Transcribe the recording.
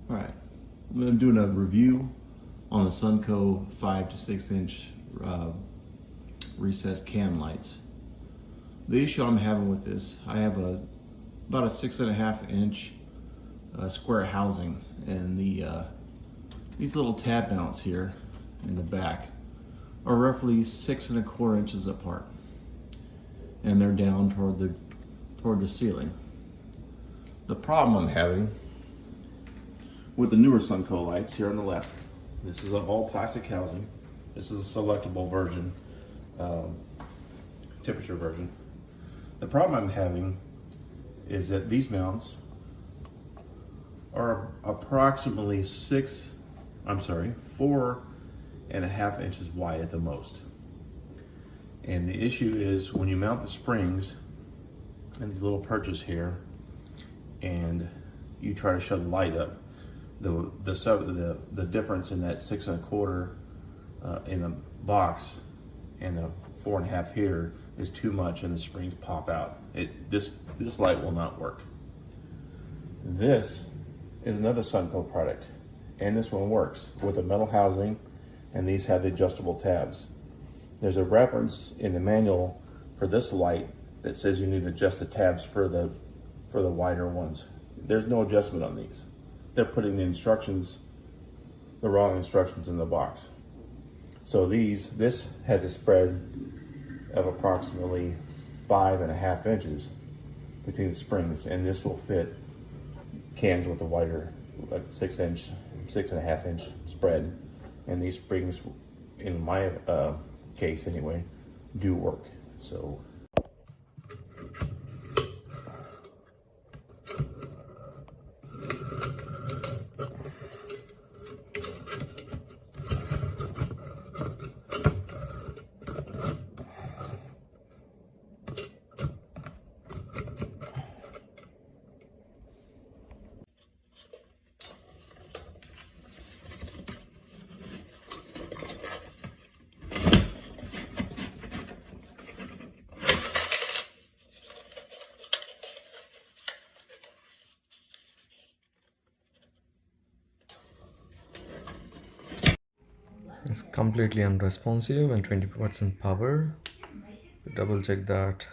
Alright, I'm doing a review on the Sunco 5 to 6 inch recessed can lights. The issue I'm having with this, I have about a 6.5 inch square housing, and these little tab mounts here in the back are roughly 6.25 inches apart, and they're down toward the ceiling. The problem I'm having with the newer Sunco lights here on the left, this is an all plastic housing. This is a selectable version, temperature version. The problem I'm having is that these mounts are approximately 4.5 inches wide at the most. And the issue is when you mount the springs and these little perches here, and you try to shut the light up, the difference in that 6.25 in the box and the 4.5 here is too much, and the springs pop out. This light will not work. This is another Sunco product, and this one works with the metal housing, and these have the adjustable tabs. There's a reference in the manual for this light that says you need to adjust the tabs for the wider ones. There's no adjustment on these. They're putting the wrong instructions in the box. So this has a spread of approximately 5.5 inches between the springs, and this will fit cans with a wider, like 6.5 inch spread. And these springs, in my case anyway, do work. So it's completely unresponsive and 20% power. Double check that